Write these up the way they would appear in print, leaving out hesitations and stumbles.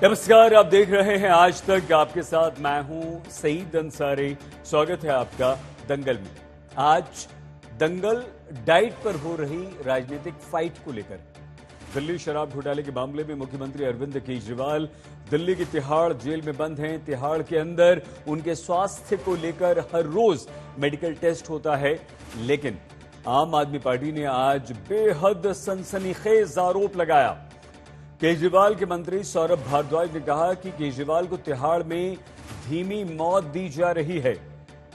नमस्कार, आप देख रहे हैं आज तक। आपके साथ मैं हूं सईद अंसारी। स्वागत है आपका दंगल में। आज दंगल डाइट पर हो रही राजनीतिक फाइट को लेकर। दिल्ली शराब घोटाले के मामले में मुख्यमंत्री अरविंद केजरीवाल दिल्ली की तिहाड़ जेल में बंद हैं। तिहाड़ के अंदर उनके स्वास्थ्य को लेकर हर रोज मेडिकल टेस्ट होता है, लेकिन आम आदमी पार्टी ने आज बेहद सनसनीखेज आरोप लगाया। केजरीवाल के मंत्री सौरभ भारद्वाज ने कहा कि केजरीवाल को तिहाड़ में धीमी मौत दी जा रही है।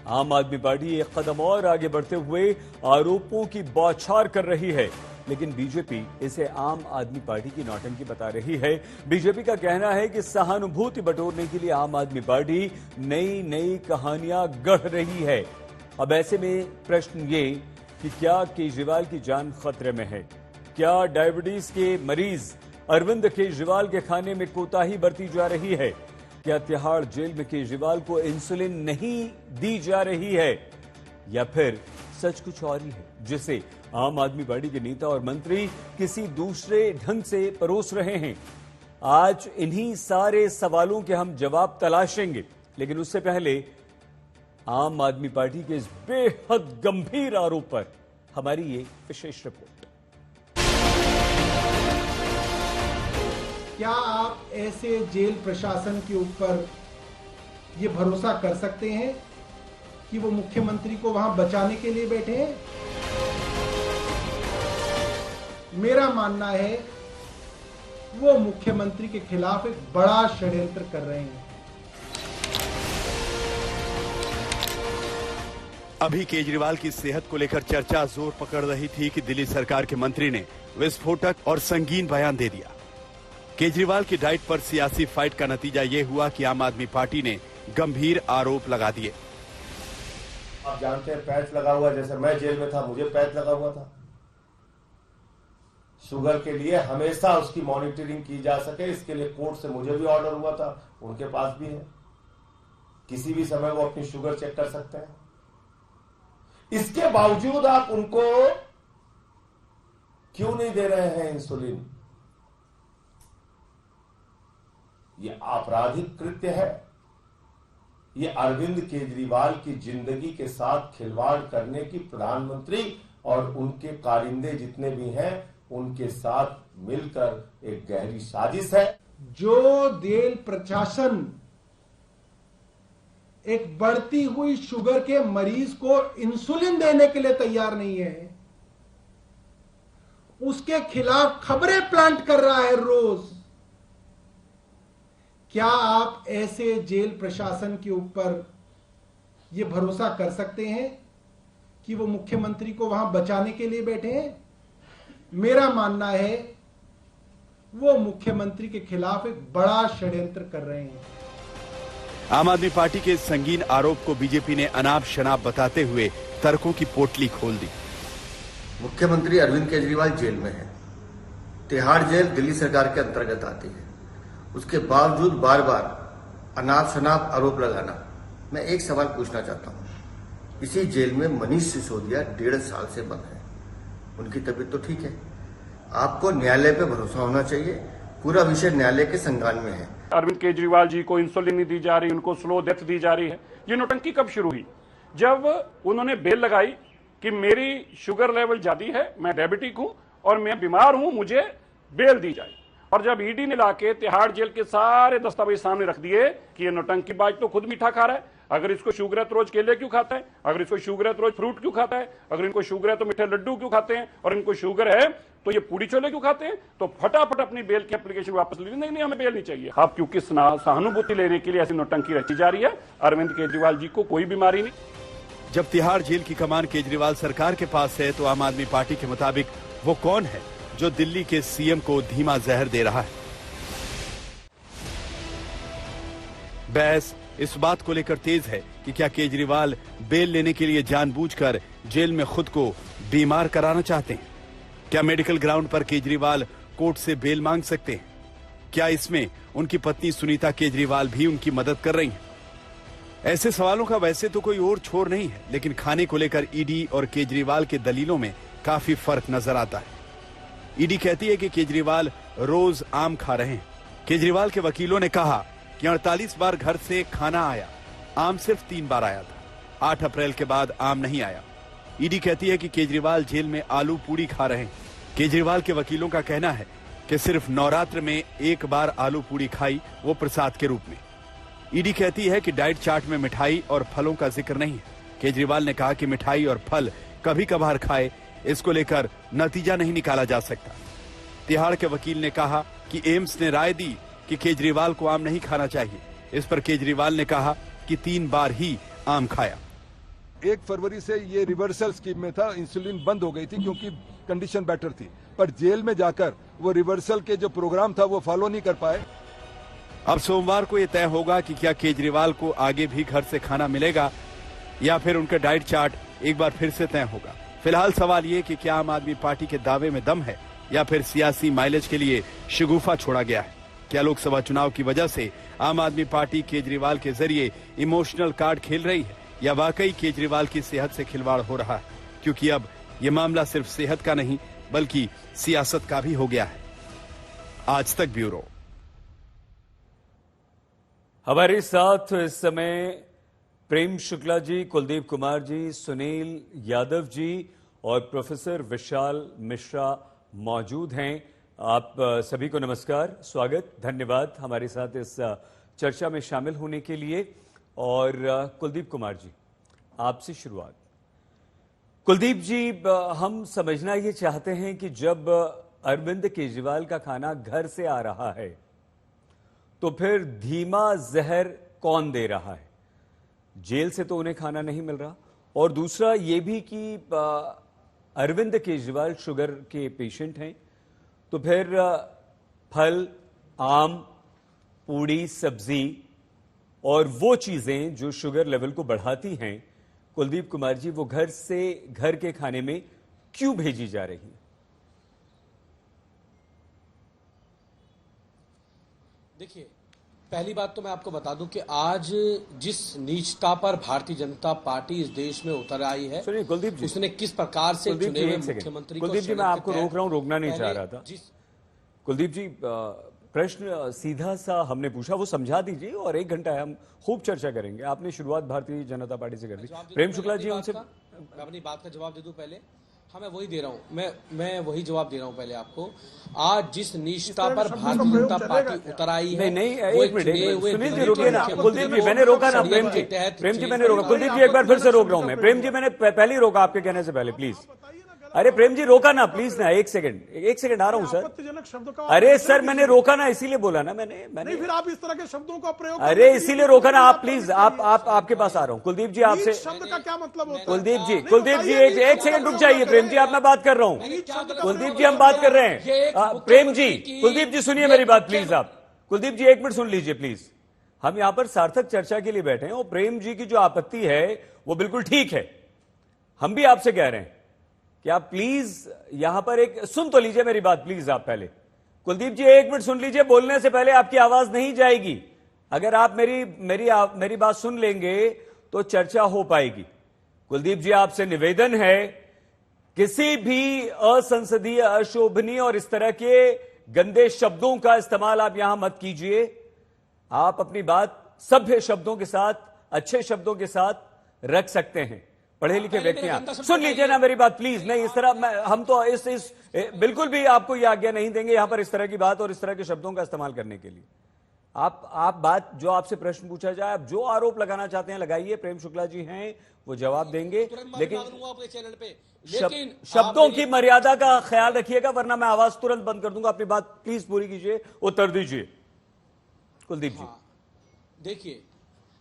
आम आदमी पार्टी एक कदम और आगे बढ़ते हुए आरोपों की बौछार कर रही है, लेकिन बीजेपी इसे आम आदमी पार्टी की नौटंकी बता रही है। बीजेपी का कहना है कि सहानुभूति बटोरने के लिए आम आदमी पार्टी नई नई कहानियां गढ़ रही है। अब ऐसे में प्रश्न ये कि क्या केजरीवाल की जान खतरे में है? क्या डायबिटीज के मरीज अरविंद केजरीवाल के खाने में कोताही बरती जा रही है? क्या तिहाड़ जेल में केजरीवाल को इंसुलिन नहीं दी जा रही है? या फिर सच कुछ और ही है, जिसे आम आदमी पार्टी के नेता और मंत्री किसी दूसरे ढंग से परोस रहे हैं? आज इन्हीं सारे सवालों के हम जवाब तलाशेंगे, लेकिन उससे पहले आम आदमी पार्टी के इस बेहद गंभीर आरोप पर हमारी ये विशेष रिपोर्ट। क्या आप ऐसे जेल प्रशासन के ऊपर ये भरोसा कर सकते हैं कि वो मुख्यमंत्री को वहां बचाने के लिए बैठे हैं? मेरा मानना है वो मुख्यमंत्री के खिलाफ एक बड़ा षड्यंत्र कर रहे हैं। अभी केजरीवाल की सेहत को लेकर चर्चा जोर पकड़ रही थी कि दिल्ली सरकार के मंत्री ने विस्फोटक और संगीन बयान दे दिया। केजरीवाल की डाइट पर सियासी फाइट का नतीजा ये हुआ कि आम आदमी पार्टी ने गंभीर आरोप लगा दिए। आप जानते हैं पैच लगा हुआ, जैसे मैं जेल में था मुझे पैच लगा हुआ था। शुगर के लिए हमेशा उसकी मॉनिटरिंग की जा सके, इसके लिए कोर्ट से मुझे भी ऑर्डर हुआ था, उनके पास भी है। किसी भी समय वो अपनी शुगर चेक कर सकते हैं। इसके बावजूद आप उनको क्यों नहीं दे रहे हैं इंसुलिन? ये आपराधिक कृत्य है। ये अरविंद केजरीवाल की जिंदगी के साथ खिलवाड़ करने की प्रधानमंत्री और उनके कारिंदे जितने भी हैं उनके साथ मिलकर एक गहरी साजिश है। जो जेल प्रशासन एक बढ़ती हुई शुगर के मरीज को इंसुलिन देने के लिए तैयार नहीं है, उसके खिलाफ खबरें प्लांट कर रहा है रोज। क्या आप ऐसे जेल प्रशासन के ऊपर यह भरोसा कर सकते हैं कि वो मुख्यमंत्री को वहां बचाने के लिए बैठे हैं? मेरा मानना है वो मुख्यमंत्री के खिलाफ एक बड़ा षड्यंत्र कर रहे हैं। आम आदमी पार्टी के संगीन आरोप को बीजेपी ने अनाप शनाप बताते हुए तर्कों की पोटली खोल दी। मुख्यमंत्री अरविंद केजरीवाल जेल में है। तिहाड़ जेल दिल्ली सरकार के अंतर्गत आती है। उसके बावजूद बार बार अनाप शनाप आरोप लगाना। मैं एक सवाल पूछना चाहता हूं। इसी जेल में मनीष सिसोदिया 1.5 साल से बंद है। उनकी तबीयत तो ठीक है। आपको न्यायालय पे भरोसा होना चाहिए। पूरा विषय न्यायालय के संज्ञान में है। अरविंद केजरीवाल जी को इंसुलिन नहीं दी जा रही, उनको स्लो डेथ दी जा रही है। ये नौटंकी कब शुरू हुई? जब उन्होंने बेल लगाई कि मेरी शुगर लेवल ज्यादा है, मैं डायबिटिक हूं और मैं बीमार हूं, मुझे बेल दी जाए। और जब ईडी ने लाके तिहाड़ जेल के सारे दस्तावेज सामने रख दिए कि ये नौटंकीबाज तो खुद मीठा खा रहा है। अगर इसको शुगर है तो रोज केले क्यों खाता है? अगर इसको शुगर है तो रोज फ्रूट क्यों खाता है? अगर इनको शुगर है तो मीठे लड्डू क्यों खाते हैं? और इनको शुगर है तो ये पूड़ी छोले क्यों खाते हैं? तो फटाफट अपनी बेल की एप्लीकेशन वापस ले ली। नहीं, हमें बेल नहीं चाहिए। अब क्योंकि सहानुभूति लेने के लिए ऐसी नौटंकी रची जा रही है। अरविंद केजरीवाल जी को कोई बीमारी नहीं। जब तिहाड़ जेल की कमान केजरीवाल सरकार के पास है, तो आम आदमी पार्टी के मुताबिक वो कौन है जो दिल्ली के सीएम को धीमा जहर दे रहा है? बहस इस बात को लेकर तेज है कि क्या केजरीवाल बेल लेने के लिए जानबूझकर जेल में खुद को बीमार कराना चाहते हैं? क्या मेडिकल ग्राउंड पर केजरीवाल कोर्ट से बेल मांग सकते हैं? क्या इसमें उनकी पत्नी सुनीता केजरीवाल भी उनकी मदद कर रही हैं? ऐसे सवालों का वैसे तो कोई और छोर नहीं है, लेकिन खाने को लेकर ईडी और केजरीवाल के दलीलों में काफी फर्क नजर आता है। ईडी कहती है कि केजरीवाल रोज आम खा रहे हैं, केजरीवाल के वकीलों ने कहा कि 48 बार घर से खाना आया, आम सिर्फ 3 बार आया था। 8 अप्रैल के बाद आम नहीं आया। ईडी कहती है कि केजरीवाल जेल में आलू पूड़ी खा रहे हैं। केजरीवाल के वकीलों का कहना है कि सिर्फ नवरात्र में 1 बार आलू पूड़ी खाई, वो प्रसाद के रूप में। ईडी कहती है कि डाइट चार्ट में मिठाई और फलों का जिक्र नहीं है। केजरीवाल ने कहा कि मिठाई और फल कभी कभार खाए, इसको लेकर नतीजा नहीं निकाला जा सकता। तिहाड़ के वकील ने कहा कि एम्स ने राय दी कि केजरीवाल को आम नहीं खाना चाहिए। इस पर केजरीवाल ने कहा कि 3 बार ही आम खाया। 1 फरवरी से ये रिवर्सल स्कीम में था, इंसुलिन बंद हो गई थी क्योंकि कंडीशन बेटर थी, पर जेल में जाकर वो रिवर्सल के जो प्रोग्राम था वो फॉलो नहीं कर पाए। अब सोमवार को यह तय होगा कि क्या केजरीवाल को आगे भी घर से खाना मिलेगा या फिर उनका डाइट चार्ट एक बार फिर से तय होगा। फिलहाल सवाल ये कि क्या आम आदमी पार्टी के दावे में दम है या फिर सियासी माइलेज के लिए शगुफा छोड़ा गया है। क्या लोकसभा चुनाव की वजह से आम आदमी पार्टी केजरीवाल के जरिए इमोशनल कार्ड खेल रही है या वाकई केजरीवाल की सेहत से खिलवाड़ हो रहा है, क्योंकि अब ये मामला सिर्फ सेहत का नहीं बल्कि सियासत का भी हो गया है। आज तक ब्यूरो। हमारे साथ इस समय प्रेम शुक्ला जी, कुलदीप कुमार जी, सुनील यादव जी और प्रोफेसर विशाल मिश्रा मौजूद हैं। आप सभी को नमस्कार, स्वागत, धन्यवाद हमारे साथ इस चर्चा में शामिल होने के लिए। और कुलदीप कुमार जी, आपसे शुरुआत। कुलदीप जी, हम समझना ये चाहते हैं कि जब अरविंद केजरीवाल का खाना घर से आ रहा है तो फिर धीमा जहर कौन दे रहा है? जेल से तो उन्हें खाना नहीं मिल रहा, और दूसरा ये भी कि अरविंद केजरीवाल शुगर के पेशेंट हैं, तो फिर फल, आम, पूड़ी, सब्जी और वो चीजें जो शुगर लेवल को बढ़ाती हैं, कुलदीप कुमार जी, वो घर के खाने में क्यों भेजी जा रही है? देखिए, पहली बात तो मैं आपको बता दूं कि आज जिस नीचता पर भारतीय जनता पार्टी इस देश में उतर आई है, सुनिए कुलदीप जी, उसने किस प्रकार से चुने हुए मुख्यमंत्री को, कुलदीप जी मैं आपको रोक रहा हूं, रोकना नहीं चाह रहा था। कुलदीप जी, प्रश्न सीधा सा हमने पूछा, वो समझा दीजिए और 1 घंटा है, हम खूब चर्चा करेंगे। आपने शुरुआत भारतीय जनता पार्टी से कर दी। प्रेम शुक्ला जी, उनसे मैं अपनी बात का जवाब दे दूं पहले। हाँ, मैं वही दे रहा हूं, मैं वही जवाब दे रहा हूं पहले आपको। आज जिस निष्ठा पर भारतीय जनता पार्टी उतर आई है, नहीं, एक मिनट, सुनील जी रुकिए ना। कुलदीप जी मैंने रोका ना, प्रेम जी मैंने रोका। कुलदीप जी एक बार फिर से रोक रहा हूं मैं। प्रेम जी मैंने पहले ही रोका आपके कहने से पहले, प्लीज। अरे प्रेम जी रोका ना प्लीज ना, 1 सेकंड आ रहा हूं सर। अरे सर मैंने रोका ना, इसीलिए बोला ना मैंने नहीं, फिर आप इस तरह के शब्दों का प्रयोग। अरे इसीलिए रोका ना आप, प्लीज आपके पास आ रहा हूं। कुलदीप जी आपसे शब्द का क्या मतलब होता है? कुलदीप जी 1 सेकंड रुक जाइए। प्रेम जी आप, मैं बात कर रहा हूं। कुलदीप जी हम बात कर रहे हैं। प्रेम जी, कुलदीप जी सुनिए मेरी बात प्लीज। आप कुलदीप जी 1 मिनट सुन लीजिए प्लीज। हम यहां पर सार्थक चर्चा के लिए बैठे हैं और प्रेम जी की जो आपत्ति है वो बिल्कुल ठीक है। हम भी आपसे कह रहे हैं कि आप प्लीज यहां पर सुन तो लीजिए मेरी बात प्लीज। आप पहले कुलदीप जी 1 मिनट सुन लीजिए, बोलने से पहले आपकी आवाज नहीं जाएगी। अगर आप मेरी बात सुन लेंगे तो चर्चा हो पाएगी। कुलदीप जी आपसे निवेदन है, किसी भी असंसदीय, अशोभनीय और इस तरह के गंदे शब्दों का इस्तेमाल आप यहां मत कीजिए। आप अपनी बात सभ्य शब्दों के साथ, अच्छे शब्दों के साथ रख सकते हैं। पढ़े लिखे व्यक्ति सुन लीजिए ना मेरी बात प्लीज। नहीं इस तरह हम तो इस बिल्कुल भी आपको यह आज्ञा नहीं देंगे यहां पर इस तरह की बात और इस तरह के शब्दों का इस्तेमाल करने के लिए। आप बात, जो आपसे प्रश्न पूछा जाए, आप जो आरोप लगाना चाहते हैं लगाइए। प्रेम शुक्ला जी हैं, वो जवाब देंगे, लेकिन शब्दों की मर्यादा का ख्याल रखिएगा, वरना मैं आवाज तुरंत बंद कर दूंगा। अपनी बात प्लीज पूरी कीजिए, उत्तर दीजिए कुलदीप जी। देखिए,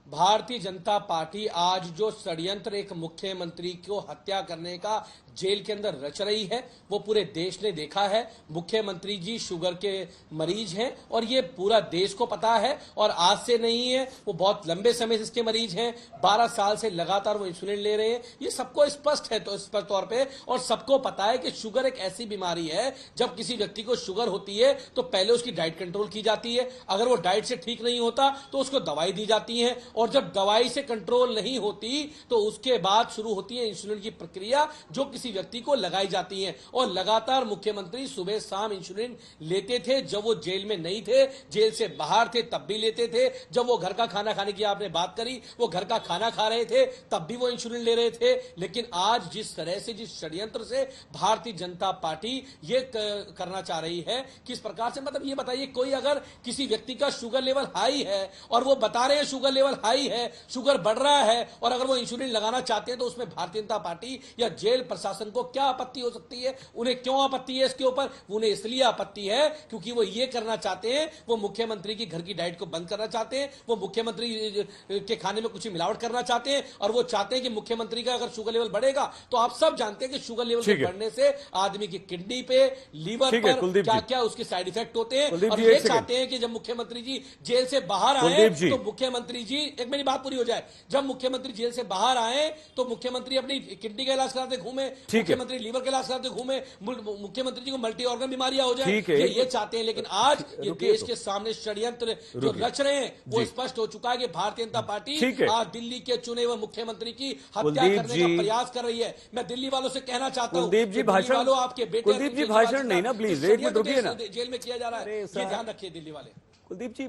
भारतीय जनता पार्टी आज जो षड्यंत्र एक मुख्यमंत्री को हत्या करने का जेल के अंदर रच रही है, वो पूरे देश ने देखा है। मुख्यमंत्री जी शुगर के मरीज हैं और ये पूरा देश को पता है, और आज से नहीं है, वो बहुत लंबे समय से इसके मरीज हैं। 12 साल से लगातार वो इंसुलिन ले रहे हैं, ये सबको स्पष्ट है, तो स्पष्ट तौर पे, और सबको पता है कि शुगर एक ऐसी बीमारी है, जब किसी व्यक्ति को शुगर होती है तो पहले उसकी डाइट कंट्रोल की जाती है। अगर वो डाइट से ठीक नहीं होता तो उसको दवाई दी जाती है, और जब दवाई से कंट्रोल नहीं होती तो उसके बाद शुरू होती है इंसुलिन की प्रक्रिया, जो किसी व्यक्ति को लगाई जाती है। और लगातार मुख्यमंत्री सुबह शाम इंसुलिन लेते थे। जब वो जेल में नहीं थे, जेल से बाहर थे, तब भी लेते थे। जब वो घर का खाना खाने की आपने बात करी, वो घर का खाना खा रहे थे, तब भी वो इंसुलिन ले रहे थे। लेकिन आज जिस तरह से, जिस षड्यंत्र से भारतीय जनता पार्टी ये करना चाह रही है, किस प्रकार से, मतलब ये बताइए, कोई अगर किसी व्यक्ति का शुगर लेवल हाई है और वो बता रहे हैं शुगर लेवल हाई है, शुगर बढ़ रहा है, और अगर वो इंसुलिन लगाना चाहते हैं, तो उसमें भारतीय जनता पार्टी या जेल प्रशासन को क्या आपत्ति हो सकती है? उन्हें क्यों आपत्ति है इसके ऊपर? उन्हें इसलिए आपत्ति है क्योंकि वो ये करना चाहते हैं, वो मुख्यमंत्री की घर की डाइट को बंद करना चाहते हैं, वो मुख्यमंत्री के खाने में कुछ मिलावट करना चाहते हैं, और वो चाहते हैं कि मुख्यमंत्री का अगर शुगर लेवल बढ़ेगा, तो आप सब जानते हैं कि शुगर लेवल के बढ़ने से आदमी की किडनी पे, लीवर पर क्या क्या उसके साइड इफेक्ट होते हैं। और ये चाहते हैं कि जब मुख्यमंत्री जी जेल से बाहर आए, तो मुख्यमंत्री जी, एक मेरी बात पूरी हो जाए, जब मुख्यमंत्री जेल से बाहर आए तो मुख्यमंत्री अपनी किडनी का इलाज कराते घूमे, मुख्यमंत्री लीवर का इलाज कराते घूमे, मुख्यमंत्री जी को मल्टी ऑर्गन बीमारियां हो जाए, ये चाहते हैं। लेकिन आज ये देश के सामने षड्यंत्र जो रच रहे हैं, वो स्पष्ट हो चुका है कि भारतीय जनता पार्टी आज दिल्ली के चुने हुए मुख्यमंत्री की हत्या करने का प्रयास कर रही है। मैं दिल्ली वालों से कहना चाहता हूं, कुलदीप जी भाषण, आपके बेटे कुलदीप जी भाषण नहीं ना, प्लीज एक मिनट रुकिए ना, जेल में किया जा रहा है, ये ध्यान रखिए दिल्ली वाले। कुलदीप जी,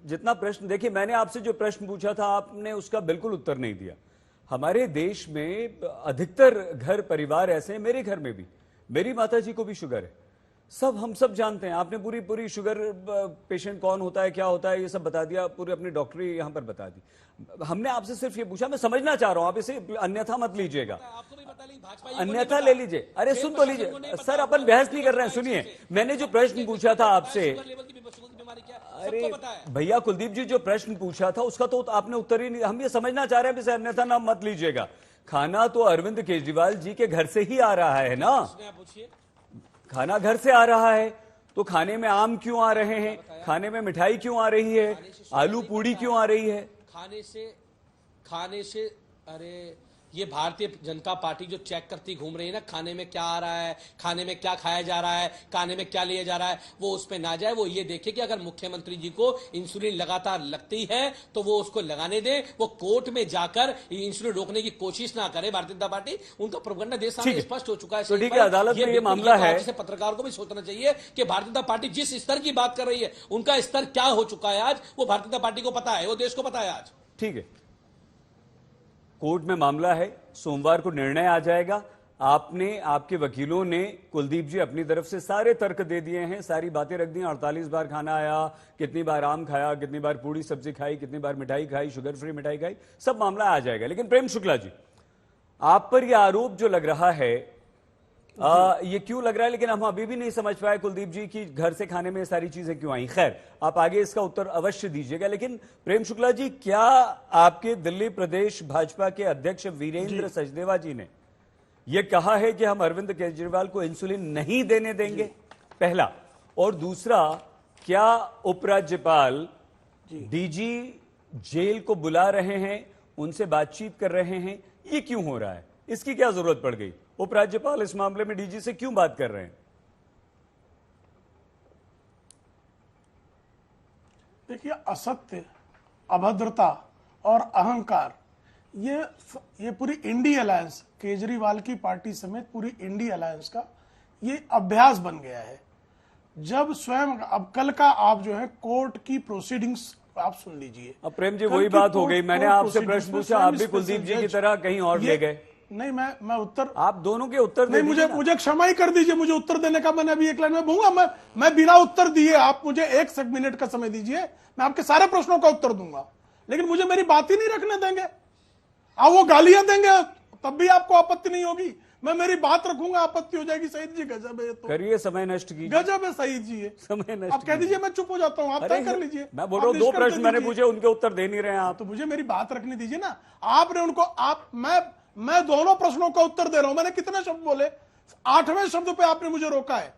जितना प्रश्न, देखिए मैंने आपसे जो प्रश्न पूछा था, आपने उसका बिल्कुल उत्तर नहीं दिया। हमारे देश में अधिकतर घर परिवार ऐसे हैं, मेरे घर में भी, मेरी माताजी को भी शुगर है, हम सब जानते हैं। आपने पूरी शुगर पेशेंट कौन होता है, क्या होता है, ये सब बता दिया, पूरी अपनी डॉक्टरी यहां पर बता दी। हमने आपसे सिर्फ ये पूछा, मैं समझना चाह रहा हूं, आप इसे अन्यथा मत लीजिएगा, अन्यथा ले लीजिए। अरे सुन तो लीजिए सर, अपन बहस नहीं कर रहे हैं, सुनिए। मैंने जो प्रश्न पूछा था आपसे, अरे भैया कुलदीप जी, जो प्रश्न पूछा था उसका तो आपने उत्तर ही नहीं, हम ये समझना चाह रहे हैं, इसे अन्यथा ना मत लीजिएगा। खाना तो अरविंद केजरीवाल जी के घर से ही आ रहा है ना, खाना घर से आ रहा है, तो खाने में आम क्यों आ रहे हैं, खाने में मिठाई क्यों आ रही है, आलू पूड़ी क्यों आ रही है? खाने से अरे ये भारतीय जनता पार्टी जो चेक करती घूम रही है ना, खाने में क्या आ रहा है, खाने में क्या खाया जा रहा है, खाने में क्या लिया जा रहा है, वो उस पे ना जाए। वो ये देखे कि अगर मुख्यमंत्री जी को इंसुलिन लगातार लगती है तो वो उसको लगाने दे, वो कोर्ट में जाकर इंसुलिन रोकने की कोशिश ना करे भारतीय जनता पार्टी। उनका प्रोपेगेंडा देश सामने स्पष्ट हो चुका है। तो ठीक है, अदालत में ये मामला है, पत्रकार को भी सोचना चाहिए कि भारतीय जनता पार्टी जिस स्तर की बात कर रही है, उनका स्तर क्या हो चुका है आज, वो भारतीय जनता पार्टी को पता है, वो देश को पता है आज। ठीक है, कोर्ट में मामला है, सोमवार को निर्णय आ जाएगा। आपने, आपके वकीलों ने, कुलदीप जी अपनी तरफ से सारे तर्क दे दिए हैं, सारी बातें रख दी। 48 बार खाना आया, कितनी बार आम खाया, कितनी बार पूरी सब्जी खाई, कितनी बार मिठाई खाई, शुगर फ्री मिठाई खाई, सब मामला आ जाएगा। लेकिन प्रेम शुक्ला जी, आप पर यह आरोप जो लग रहा है, ये क्यों लग रहा है, लेकिन हम अभी भी नहीं समझ पाए कुलदीप जी की घर से खाने में सारी चीजें क्यों आई। खैर, आप आगे इसका उत्तर अवश्य दीजिएगा। लेकिन प्रेम शुक्ला जी, क्या आपके दिल्ली प्रदेश भाजपा के अध्यक्ष वीरेंद्र सचदेवा जी ने यह कहा है कि हम अरविंद केजरीवाल को इंसुलिन नहीं देने देंगे, पहला? और दूसरा, क्या उपराज्यपाल डीजी जेल को बुला रहे हैं, उनसे बातचीत कर रहे हैं, ये क्यों हो रहा है, इसकी क्या जरूरत पड़ गई? उपराज्यपाल इस मामले में डीजी से क्यों बात कर रहे हैं? देखिए, असत्य, अभद्रता और अहंकार, ये पूरी इंडी अलायंस, केजरीवाल की पार्टी समेत पूरी इंडी अलायंस का ये अभ्यास बन गया है। जब स्वयं, अब कल का आप जो है कोर्ट की प्रोसीडिंग्स आप सुन लीजिए। अब प्रेम जी वही बात हो गई, मैंने आपसे प्रश्न पूछा, आप भी कुलदीप जी की तरह कहीं और ले गए। नहीं, मैं उत्तर, आप दोनों के उत्तर नहीं, मुझे क्षमा ही कर दीजिए, मुझे उत्तर देने का, मैंने अभी एक लाइन में बोलूंगा, मैं बिना उत्तर दिए, आप मुझे 1 मिनट का समय दीजिए, मैं आपके सारे प्रश्नों का उत्तर दूंगा, लेकिन मुझे मेरी बात ही नहीं रखने देंगे। आप वो गालियां देंगे तब भी आपको आपत्ति नहीं होगी, मैं मेरी बात रखूंगा, आपत्ति हो जाएगी। सईद जी गजब है, तो करिए, समय नष्ट कीजिए। गजब है सईद जी, ये समय नष्ट। आप कह दीजिए, मैं चुप हो जाता हूँ, आप तय कर लीजिए। मैं बोल रहा हूँ, 2 प्रश्न मैंने पूछे, उनके उत्तर दे नहीं रहे हैं आप। तो मुझे मेरी बात रखने दीजिए ना। आपने उनको, मैं दोनों प्रश्नों का उत्तर दे रहा हूं। मैंने कितने शब्द बोले? 8वें शब्द पे आपने मुझे रोका है।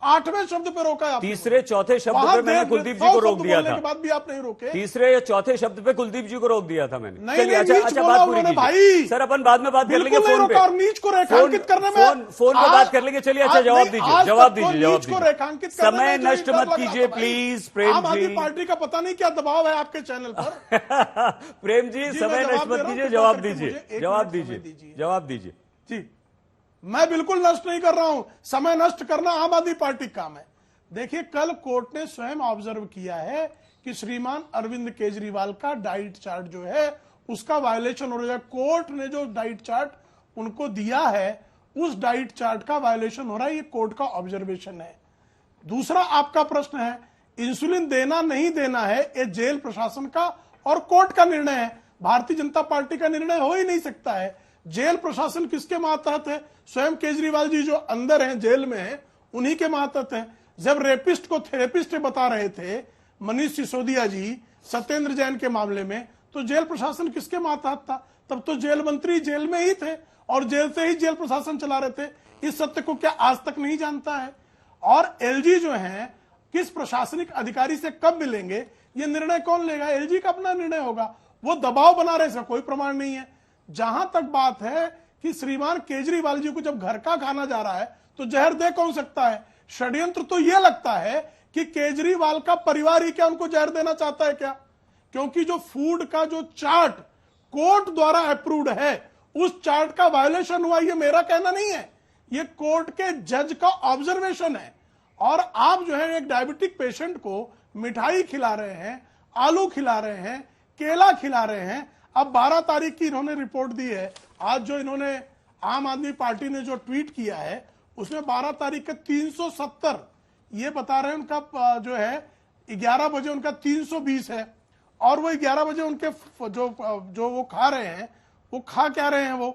8वें शब्द पे रोका है आपने। तीसरे चौथे शब्द वहां पे मैंने कुलदीप जी को रोक दिया बोलने था। के बाद भी आप नहीं रोके। तीसरे या चौथे शब्द पे कुलदीप जी को रोक दिया था मैंने। नहीं, चलिए, नहीं, नीच अच्छा बोला बात पूरी उन्होंने कीजिए भाई। सर, अपन बाद में बात कर लेंगे बिल्कुल नहीं फोन पे। रोका और नीच को रेखांकित करने में फोन पे बात कर लेंगे। चलिए, अच्छा जवाब दीजिए, जवाब दीजिए, रेखांकित समय नष्ट मत कीजिए प्लीज प्रेम आम आदमी जी। पार्टी का पता नहीं क्या दबाव है आपके चैनल पर। प्रेम जी, समय नष्ट मत कीजिए, जवाब दीजिए, जवाब दीजिए, जवाब दीजिए जी। मैं बिल्कुल नष्ट नहीं कर रहा हूं, समय नष्ट करना आम आदमी पार्टी का काम है। देखिए, कल कोर्ट ने स्वयं ऑब्जर्व किया है कि श्रीमान अरविंद केजरीवाल का डाइट चार्ट जो है उसका वायलेशन हो रहा है। कोर्ट ने जो डाइट चार्ट उनको दिया है उस डाइट चार्ट का वायलेशन हो रहा है, ये कोर्ट का ऑब्जर्वेशन है। दूसरा आपका प्रश्न है, इंसुलिन देना नहीं देना है ये जेल प्रशासन का और कोर्ट का निर्णय है, भारतीय जनता पार्टी का निर्णय हो ही नहीं सकता है। जेल प्रशासन किसके मातहत है? स्वयं केजरीवाल जी जो अंदर हैं, जेल में हैं, उन्हीं के मातहत है। जब रेपिस्ट को थेरेपिस्ट बता रहे थे मनीष सिसोदिया जी सत्येंद्र जैन के मामले में, तो जेल प्रशासन किसके मातहत था? तब तो जेल मंत्री जेल में ही थे और जेल से ही जेल प्रशासन चला रहे थे। इस सत्य को क्या आज तक नहीं जानता है? और एलजी जो है किस प्रशासनिक अधिकारी से कब मिलेंगे ये निर्णय कौन लेगा? एलजी का अपना निर्णय होगा। वो दबाव बना रहे, इसका कोई प्रमाण नहीं है। जहां तक बात है कि श्रीमान केजरीवाल जी को जब घर का खाना जा रहा है तो जहर दे कौन सकता है? षड्यंत्र तो यह लगता है कि केजरीवाल का परिवार ही क्या उनको जहर देना चाहता है क्या? क्योंकि जो फूड का जो चार्ट कोर्ट द्वारा अप्रूव्ड है उस चार्ट का वायलेशन हुआ, ये मेरा कहना नहीं है, ये कोर्ट के जज का ऑब्जर्वेशन है। और आप जो है एक डायबिटिक पेशेंट को मिठाई खिला रहे हैं, आलू खिला रहे हैं, केला खिला रहे हैं। अब 12 तारीख की इन्होंने रिपोर्ट दी है। आज जो इन्होंने आम आदमी पार्टी ने जो ट्वीट किया है उसमें 12 तारीख के 370 ये बता रहे हैं, उनका जो है 11 बजे उनका 320 है। और वो 11 बजे उनके जो वो खा रहे हैं, वो खा क्या रहे हैं?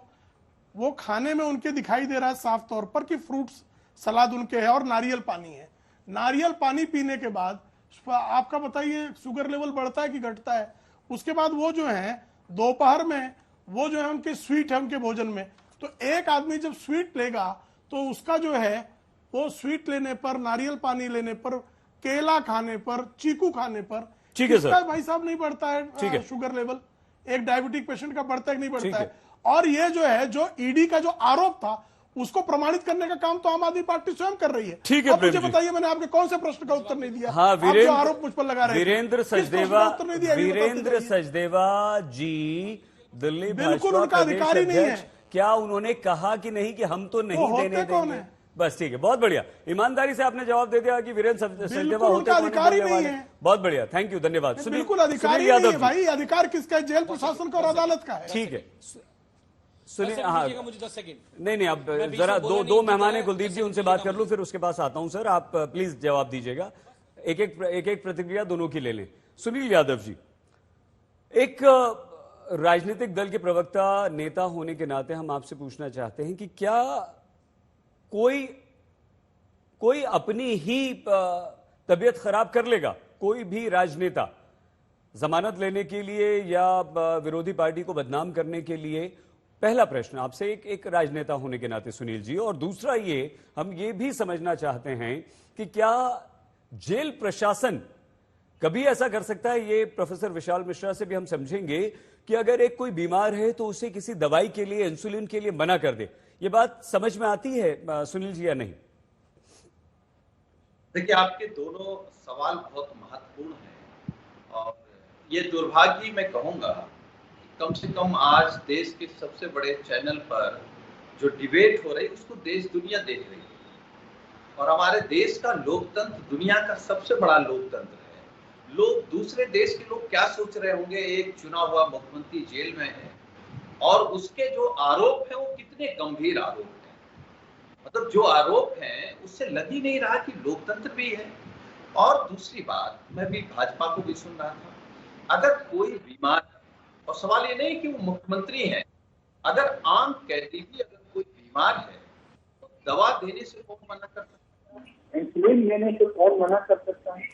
वो खाने में उनके दिखाई दे रहा है साफ तौर पर कि फ्रूट्स सलाद उनके है और नारियल पानी है। नारियल पानी पीने के बाद आपका बताइए शुगर लेवल बढ़ता है कि घटता है? उसके बाद वो जो है दोपहर में वो जो है उनके स्वीट है उनके भोजन में। तो एक आदमी जब स्वीट लेगा तो उसका जो है वो स्वीट लेने पर, नारियल पानी लेने पर, केला खाने पर, चीकू खाने पर, ठीक है सर, भाई साहब नहीं बढ़ता है शुगर लेवल? एक डायबिटिक पेशेंट का बढ़ता है कि नहीं बढ़ता है? और ये जो है जो ईडी का जो आरोप था उसको प्रमाणित करने का काम तो आम आदमी पार्टी स्वयं कर रही है। ठीक है, अब मुझे बताइए मैंने आपके कौन से प्रश्न का उत्तर नहीं दिया? हाँ, आरोप मुझ पर लगा रहे हैं। वीरेंद्र सचदेवा जी दिल्ली बिल्कुल उनका अधिकारी नहीं है। क्या उन्होंने कहा कि नहीं कि हम तो नहीं देने देंगे? बस ठीक है, बहुत बढ़िया, ईमानदारी से आपने जवाब दे दिया कि वीरेंद्र सचदेवा होते अधिकारी नहीं है। बहुत बढ़िया, थैंक यू, धन्यवाद। बिल्कुल अधिकारी नहीं है भाई, अधिकार किसका है? जेल प्रशासन का और अदालत का है। ठीक है, सुनिए, हाँ मुझे 10 सेकंड। नहीं, अब जरा दो मेहमान है, कुलदीप जी, उनसे बात कर लूं, फिर उसके पास आता हूं। सर, आप प्लीज जवाब दीजिएगा, एक एक प्रतिक्रिया दोनों की ले लें। सुनील यादव जी, एक राजनीतिक दल के प्रवक्ता नेता होने के नाते हम आपसे पूछना चाहते हैं कि क्या कोई अपनी ही तबीयत खराब कर लेगा, कोई भी राजनेता जमानत लेने के लिए या विरोधी पार्टी को बदनाम करने के लिए? पहला प्रश्न आपसे एक राजनेता होने के नाते सुनील जी। और दूसरा हम ये भी समझना चाहते हैं कि क्या जेल प्रशासन कभी ऐसा कर सकता है? ये प्रोफेसर विशाल मिश्रा से भी हम समझेंगे कि अगर एक कोई बीमार है तो उसे किसी दवाई के लिए, इंसुलिन के लिए मना कर दे। ये बात समझ में आती है सुनील जी या नहीं? देखिए, आपके दोनों सवाल बहुत महत्वपूर्ण हैं और ये दुर्भाग्य मैं कहूंगा, कम से कम आज देश के सबसे बड़े चैनल पर जो डिबेट हो रही है उसको देश दुनिया देख रही है। और हमारे देश का लोकतंत्र दुनिया का सबसे बड़ा लोकतंत्र है। लोग, दूसरे देश के लोग क्या सोच रहे होंगे? एक चुना हुआ मुख्यमंत्री जेल में है और उसके जो आरोप है वो कितने गंभीर आरोप हैं। मतलब जो आरोप हैं उससे लग ही नहीं रहा कि लोकतंत्र भी है। और दूसरी बात, मैं भी भाजपा को भी सुन रहा था, अगर कोई बीमार, और सवाल ये नहीं कि वो मुख्यमंत्री हैं, अगर आम कैदी भी अगर कोई बीमार है तो दवा देने से कौन मना कर सकता है? इंसुलिन लेने से कौन मना कर सकता है?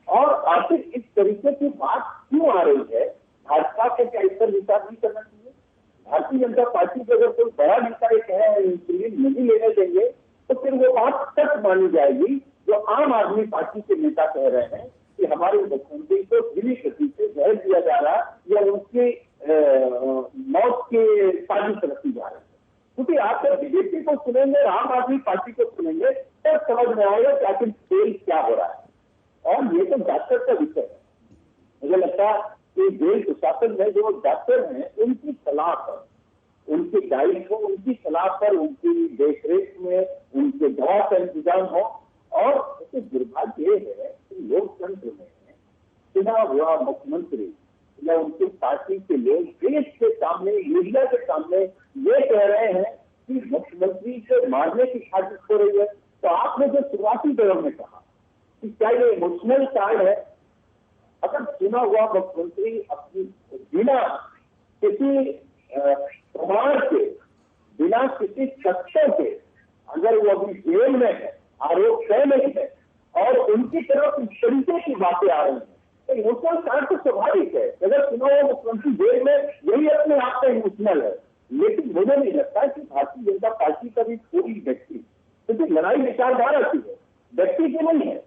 और आखिर इस तरीके की बात क्यों आ रही है? भाजपा को क्या इस पर विचार नहीं करना चाहिए? भारतीय जनता पार्टी के अगर कोई बड़ा नेता ये कहे इंसुलिन नहीं लेने देंगे तो फिर वो बात सच मानी जाएगी जो आम आदमी पार्टी के नेता कह रहे हैं कि हमारे मुख्यमंत्री को धीमी गति से जहर दिया जा रहा है या उनकी मौत की साजिश रखी जा रही है। क्योंकि आप जब बीजेपी को सुनेंगे, आम आदमी पार्टी को सुनेंगे, तब समझ में आएगा कि आखिर खेल क्या हो रहा है। और ये तो डॉक्टर का विषय है। मुझे लगता है कि जेल प्रशासन में जो डॉक्टर हैं उनकी सलाह पर, उनकी गाइड हो, उनकी सलाह पर, उनकी देखरेख में उनके दवा का इंतजाम हो। और दुर्भाग्य ये है कि लोकतंत्र में चुना हुआ मुख्यमंत्री या उनकी पार्टी के लोग देश के सामने, मीडिया के सामने ये कह रहे हैं कि मुख्यमंत्री को मारने की साजिश हो रही है। तो आपने जो शुरुआती दौर में कहा कि क्या ये इमोशनल कार्ड है? अगर चुना हुआ मुख्यमंत्री अपनी बिना किसी प्रमाण के, बिना किसी तथ्यों के, अगर वो अभी जेल में है, आरोप तय नहीं है और उनकी तरफ इस तरीके की बातें आ रही हैं, तो इमोशनल कार्ड तो स्वाभाविक है। अगर चुना हुआ मुख्यमंत्री जेल में, यही अपने आप में इमोशनल है। लेकिन मुझे नहीं लगता कि भारतीय जनता पार्टी का भी कोई व्यक्ति, क्योंकि लड़ाई विचारधारा की है, व्यक्ति की नहीं है।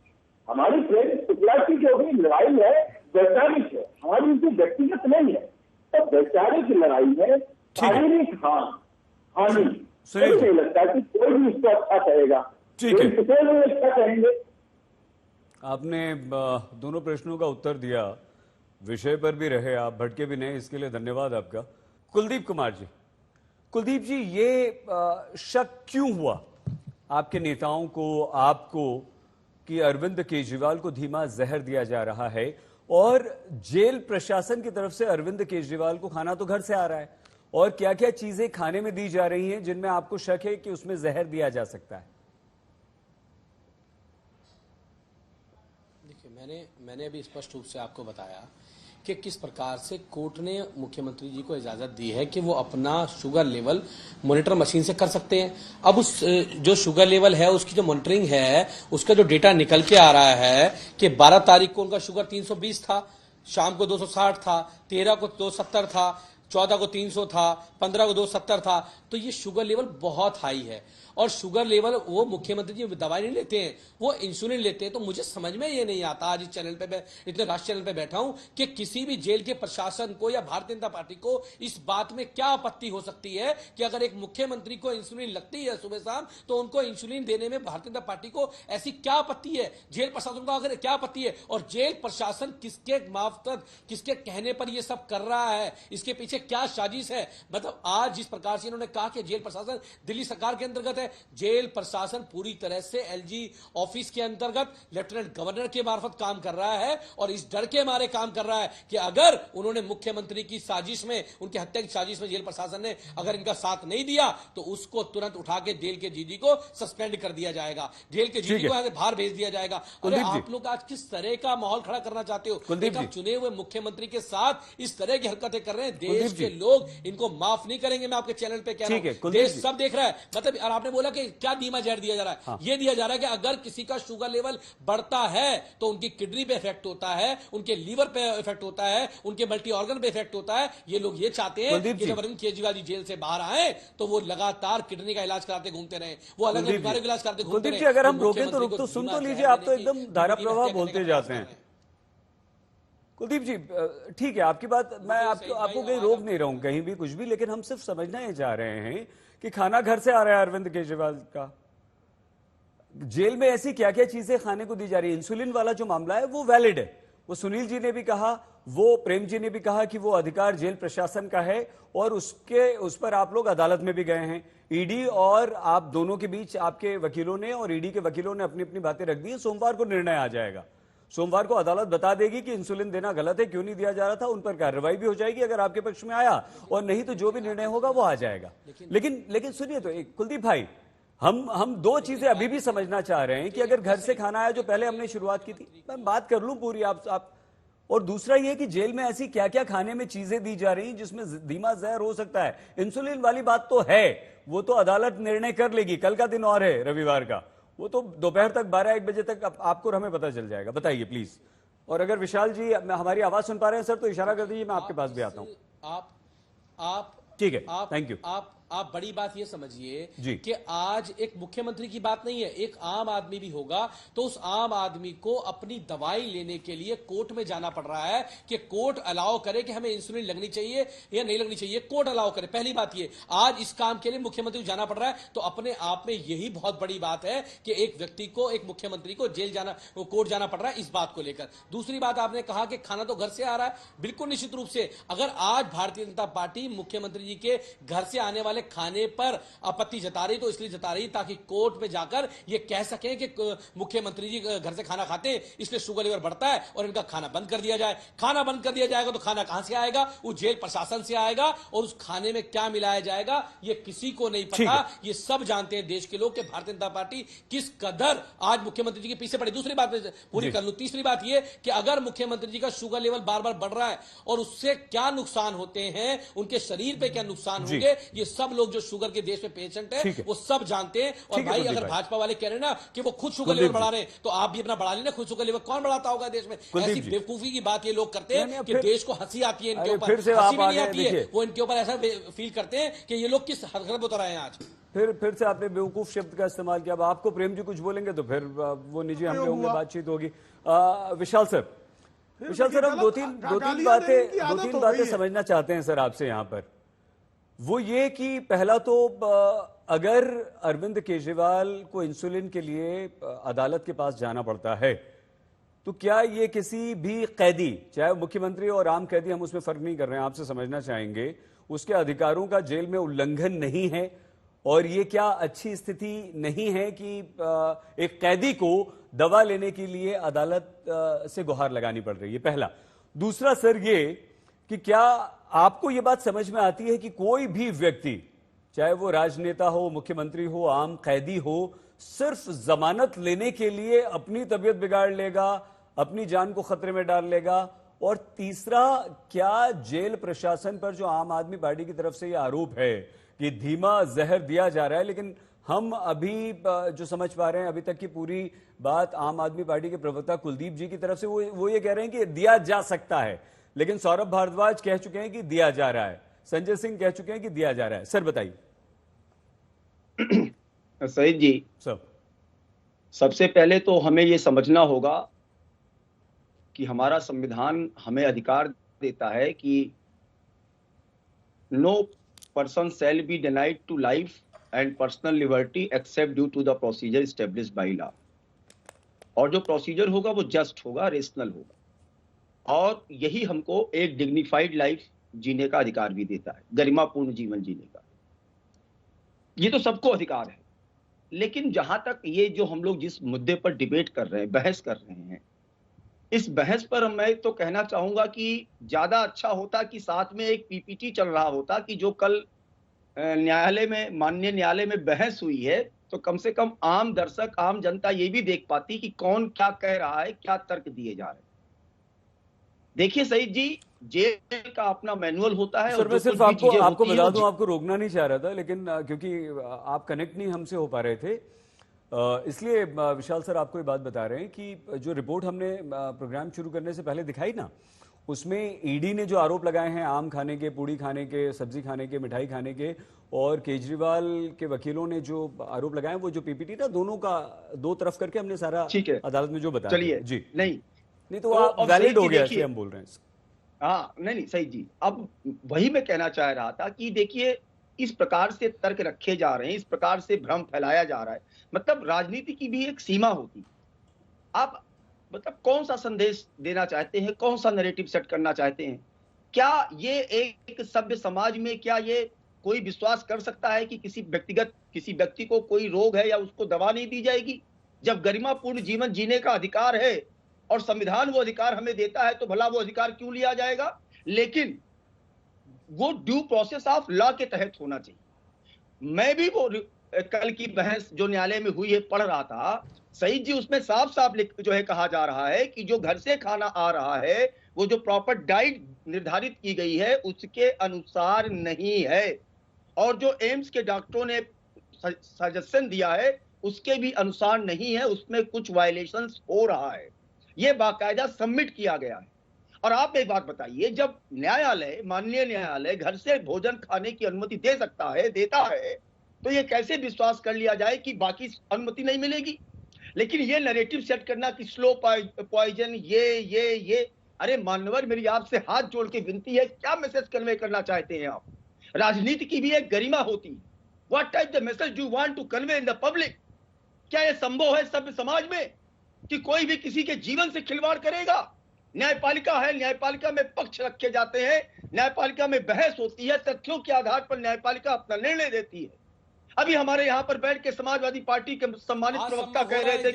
हमारी प्रेम शुक्ला की जो भी लड़ाई है वैचारिक है, हमारी उनकी व्यक्तिगत नहीं है। तो वैचारिक लड़ाई में शारीरिक हानि नहीं लगता कि कोई भी उसको अच्छा कहेगा। ठीक है, अच्छा कहेंगे। आपने दोनों प्रश्नों का उत्तर दिया, विषय पर भी रहे, आप भटके भी नहीं, इसके लिए धन्यवाद आपका। कुलदीप कुमार जी, कुलदीप जी, ये शक क्यों हुआ आपके नेताओं को, आपको, कि अरविंद केजरीवाल को धीमा जहर दिया जा रहा है और जेल प्रशासन की तरफ से अरविंद केजरीवाल को खाना तो घर से आ रहा है, और क्या क्या चीजें खाने में दी जा रही हैं जिनमें आपको शक है कि उसमें जहर दिया जा सकता है? देखिए, मैंने अभी स्पष्ट रूप से आपको बताया कि किस प्रकार से कोर्ट ने मुख्यमंत्री जी को इजाजत दी है कि वो अपना शुगर लेवल मॉनिटर मशीन से कर सकते हैं। अब उस जो शुगर लेवल है उसकी जो मॉनिटरिंग है, उसका जो डेटा निकल के आ रहा है कि 12 तारीख को उनका शुगर 320 था, शाम को 260 था, 13 को 270 था, 14 को 300 था, 15 को 270 था। तो ये शुगर लेवल बहुत हाई है। और शुगर लेवल, वो मुख्यमंत्री जी दवाई नहीं लेते हैं, वो इंसुलिन लेते हैं। तो मुझे समझ में ये नहीं आता, आज इस चैनल पे मैं इतने राष्ट्रीय चैनल पे बैठा हूं, कि किसी भी जेल के प्रशासन को या भारतीय जनता पार्टी को इस बात में क्या आपत्ति हो सकती है कि अगर एक मुख्यमंत्री को इंसुलिन लगती है सुबह शाम, तो उनको इंसुलिन देने में भारतीय जनता पार्टी को ऐसी क्या आपत्ति है? जेल प्रशासन को अगर क्या आपत्ति है? और जेल प्रशासन किसके मार्फत, किसके कहने पर यह सब कर रहा है? इसके पीछे क्या साजिश है? मतलब आज जिस प्रकार से इन्होंने कहा कि जेल प्रशासन दिल्ली सरकार के अंतर्गत है, जेल प्रशासन पूरी तरह से एलजी ऑफिस के अंतर्गत लेफ्टिनेंट गवर्नर के मार्फत काम कर रहा है, और इस डर के मारे काम कर रहा है कि अगर उन्होंने मुख्यमंत्री की साजिश में, उनकी हत्या की साजिश में जेल प्रशासन ने अगर इनका साथ नहीं दिया, तो उसको तुरंत उठा के जेल के जीडी को सस्पेंड कर दिया जाएगा, जेल के जीडी को यहां से बाहर भेज दिया जाएगा। अरे आप लोग आज किस तरह का माहौल खड़ा करना चाहते हो? आप चुने हुए मुख्यमंत्री के साथ इस तरह की हरकतें कर रहे हैं। देश के लोग इनको माफ नहीं करेंगे। मैं आपके चैनल पे कह रहा हूं, देश सब देख रहा है। मतलब आपने बोला कि क्या धीमा जहर दिया जा रहा है? हाँ। ये दिया जा रहा है कि अगर किसी का शुगर लेवल बढ़ता है तो उनकी किडनी पे इफेक्ट होता है, उनके लीवर पे इफेक्ट होता है, उनके मल्टी ऑर्गन पे इफेक्ट होता है। ये लोग ये चाहते हैं कि जब अरविंद केजरीवाल जी जेल से बाहर आए तो वो लगातार किडनी का इलाज कराते घूमते रहे, वो अलग अलग बीमारियों का इलाज कराते घूमते रहे। अगर हम रोकें तो रुक तो सुन तो लीजिए, आप तो एकदम धारा प्रवाह बोलते जाते हैं। कुलदीप जी, ठीक है आपकी बात, मैं आपको कहीं रोक नहीं रहा हूं, कहीं भी कुछ भी, लेकिन हम सिर्फ समझना ही चाह रहे हैं कि खाना घर से आ रहा है अरविंद केजरीवाल का, जेल में ऐसी क्या क्या चीजें खाने को दी जा रही है? इंसुलिन वाला जो मामला है वो वैलिड है, वो सुनील जी ने भी कहा, वो प्रेम जी ने भी कहा कि वो अधिकार जेल प्रशासन का है, और उस पर आप लोग अदालत में भी गए हैं। ईडी और आप दोनों के बीच आपके वकीलों ने और ईडी के वकीलों ने अपनी अपनी बातें रख दी है। सोमवार को निर्णय आ जाएगा, सोमवार को अदालत बता देगी कि इंसुलिन देना गलत है, क्यों नहीं दिया जा रहा था, उन पर कार्रवाई भी हो जाएगी अगर आपके पक्ष में आया, और नहीं तो जो भी निर्णय होगा वो आ जाएगा। लेकिन सुनिए तो कुलदीप भाई, हम दो चीजें अभी भी समझना चाह रहे हैं कि अगर घर से खाना आया जो पहले हमने शुरुआत की थी, मैं बात कर लूं पूरी आप, और दूसरा ये कि जेल में ऐसी क्या क्या खाने में चीजें दी जा रही हैं जिसमें धीमा जहर हो सकता है। इंसुलिन वाली बात तो है, वो तो अदालत निर्णय कर लेगी, कल का दिन और है रविवार का, वो तो दोपहर तक 12-1 बजे तक आपको हमें पता चल जाएगा। बताइए प्लीज। और अगर विशाल जी हमारी आवाज सुन पा रहे हैं सर तो इशारा कर दीजिए, मैं आपके पास भी आता हूं। आप ठीक है, थैंक यू। आप आप बड़ी बात ये समझिए जी। कि आज एक मुख्यमंत्री की बात नहीं है, एक आम आदमी भी होगा तो उस आम आदमी को अपनी दवाई लेने के लिए कोर्ट में जाना पड़ रहा है कि कोर्ट अलाउ करे कि हमें इंसुलिन लगनी चाहिए या नहीं लगनी चाहिए, कोर्ट अलाउ करे। पहली बात ये, आज इस काम के लिए मुख्यमंत्री को जाना पड़ रहा है, तो अपने आप में यही बहुत बड़ी बात है कि एक व्यक्ति को, एक मुख्यमंत्री को जेल जाना, कोर्ट जाना पड़ रहा है इस बात को लेकर। दूसरी बात, आपने कहा कि खाना तो घर से आ रहा है, बिल्कुल निश्चित रूप से। अगर आज भारतीय जनता पार्टी मुख्यमंत्री जी के घर से आने वाले खाने पर आपत्ति जता रही तो इसलिए जता रही ताकि कोर्ट में जाकर ये कह सकें कि मुख्यमंत्री जी घर से खाना खाते हैं इसलिए शुगर लेवल बढ़ता है और इनका खाना बंद कर दिया जाए। खाना बंद कर दिया जाएगा तो खाना कहां से आएगा? वो जेल प्रशासन से आएगा, और उस खाने में क्या मिलाया जाएगा ये किसी को नहीं पता। ये सब जानते हैं देश के लोग कि भारतीय जनता पार्टी किस कदर आज मुख्यमंत्री जी के पीछे पड़ी। दूसरी बात पूरी कर लूं, तीसरी बात ये कि अगर मुख्यमंत्री जी का शुगर लेवल बार बार बढ़ रहा है और उससे क्या नुकसान होते हैं, उनके शरीर पे क्या नुकसान होंगे, ये सब लोग जो शुगर के देश में पेशेंट है वो सब जानते हैं। और भाई अगर भाजपा वाले कह रहे हैं ना कि वो खुद शुगर लेवल बढ़ा रहे हैं तो आप भी अपना बढ़ा लेना खुद शुगर लेवल। कौन बढ़ाता होगा देश में? ऐसी बेवकूफी की बात ये लोग करते हैं कि देश को हंसी आती है इनके ऊपर, हंसी भी नहीं आती है, वो इनके ऊपर ऐसा फील करते हैं कि ये लोग किस हरकत उतर आए हैं आज। फिर से आपने बेवकूफ शब्द का इस्तेमाल किया। अब आपको प्रेम जी कुछ बोलेंगे तो फिर वो निजी हम लोगों में बातचीत होगी। विशाल सर हम दो तीन बातें समझना चाहते हैं सर आपसे यहाँ पर। वो ये कि पहला तो अगर अरविंद केजरीवाल को इंसुलिन के लिए अदालत के पास जाना पड़ता है तो क्या ये किसी भी कैदी, चाहे मुख्यमंत्री और आम कैदी, हम उसमें फर्क नहीं कर रहे हैं, आपसे समझना चाहेंगे, उसके अधिकारों का जेल में उल्लंघन नहीं है? और ये क्या अच्छी स्थिति नहीं है कि एक कैदी को दवा लेने के लिए अदालत से गुहार लगानी पड़ रही है? पहला। दूसरा सर ये कि क्या आपको ये बात समझ में आती है कि कोई भी व्यक्ति, चाहे वो राजनेता हो, मुख्यमंत्री हो, आम कैदी हो, सिर्फ जमानत लेने के लिए अपनी तबीयत बिगाड़ लेगा, अपनी जान को खतरे में डाल लेगा? और तीसरा, क्या जेल प्रशासन पर जो आम आदमी पार्टी की तरफ से यह आरोप है कि धीमा जहर दिया जा रहा है, लेकिन हम अभी जो समझ पा रहे हैं अभी तक की पूरी बात आम आदमी पार्टी के प्रवक्ता कुलदीप जी की तरफ से वो ये कह रहे हैं कि दिया जा सकता है, लेकिन सौरभ भारद्वाज कह चुके हैं कि दिया जा रहा है, संजय सिंह कह चुके हैं कि दिया जा रहा है। सर बताइए। सईद जी, सबसे पहले तो हमें यह समझना होगा कि हमारा संविधान हमें अधिकार देता है कि no person shall be denied to life and personal liberty except due to the procedure established by law. और जो प्रोसीजर होगा वो जस्ट होगा, रेशनल होगा, और यही हमको एक डिग्निफाइड लाइफ जीने का अधिकार भी देता है, गरिमापूर्ण जीवन जीने का। ये तो सबको अधिकार है। लेकिन जहां तक ये जो हम लोग जिस मुद्दे पर डिबेट कर रहे हैं, बहस कर रहे हैं, इस बहस पर मैं तो कहना चाहूंगा कि ज्यादा अच्छा होता कि साथ में एक पीपीटी चल रहा होता कि जो कल न्यायालय में, माननीय न्यायालय में बहस हुई है, तो कम से कम आम दर्शक, आम जनता ये भी देख पाती कि कौन क्या कह रहा है, क्या तर्क दिए जा रहे हैं। देखिए सईद जी, जेल का अपना मैनुअल होता है। सर मैं सिर्फ आपको बता दूं, आपको रोकना नहीं चाह रहा था, लेकिन क्योंकि आप कनेक्ट नहीं हमसे हो पा रहे थे, इसलिए विशाल सर आपको ये बात बता रहे हैं कि जो रिपोर्ट हमने प्रोग्राम शुरू करने से पहले दिखाई ना, उसमें ईडी ने जो आरोप लगाए हैं आम खाने के, पूड़ी खाने के, सब्जी खाने के, मिठाई खाने के, और केजरीवाल के वकीलों ने जो आरोप लगाए, वो जो पीपीटी था, दोनों का दो तरफ करके हमने सारा अदालत में जो बताया। चलिए जी, नहीं तो आप वैलिड हो गया इसलिए हम बोल रहे हैं। हाँ, नहीं सही जी, अब वही मैं कहना चाह रहा था कि देखिए, इस प्रकार से तर्क रखे जा रहे हैं, इस प्रकार से भ्रम फैलाया जा रहा है, मतलब राजनीति की भी एक सीमा होती है। आप मतलब कौन सा संदेश देना चाहते हैं, कौन सा नैरेटिव सेट करना चाहते हैं? क्या ये एक सभ्य समाज में क्या ये कोई विश्वास कर सकता है कि किसी व्यक्ति को कोई रोग है या उसको दवा नहीं दी जाएगी? जब गरिमापूर्ण जीवन जीने का अधिकार है और संविधान वो अधिकार हमें देता है, तो भला वो अधिकार क्यों लिया जाएगा? लेकिन वो ड्यू प्रोसेस ऑफ लॉ के तहत होना चाहिए। मैं भी वो कल की बहस जो न्यायालय में हुई है पढ़ रहा था सईद जी, उसमें साफ साफ जो है कहा जा रहा है कि जो घर से खाना आ रहा है वो जो प्रॉपर डाइट निर्धारित की गई है उसके अनुसार नहीं है, और जो एम्स के डॉक्टरों ने सजेशन दिया है उसके भी अनुसार नहीं है, उसमें कुछ वायलेशंस हो रहा है। ये बाकायदा सबमिट किया गया है। और आप एक बात बताइए, जब न्यायालय, माननीय न्यायालय घर से भोजन खाने की अनुमति दे सकता है, देता है, तो ये कैसे विश्वास कर लिया जाए कि बाकी अनुमति नहीं मिलेगी? लेकिन ये नैरेटिव सेट करना कि स्लो पॉइजन, ये अरे मान्यवर, मेरी आपसे हाथ जोड़ के विनती है, क्या मैसेज कन्वे करना चाहते हैं आप? राजनीति की भी एक गरिमा होती है। What type the message do want to convey in the public? क्या यह संभव है सभ्य समाज में कि कोई भी किसी के जीवन से खिलवाड़ करेगा? न्यायपालिका है, न्यायपालिका में पक्ष रखे जाते हैं, न्यायपालिका में बहस होती है, तथ्यों के आधार पर न्यायपालिका अपना निर्णय देती है। अभी हमारे यहाँ पर बैठ के समाजवादी पार्टी के सम्मानित प्रवक्ता कह रहे थे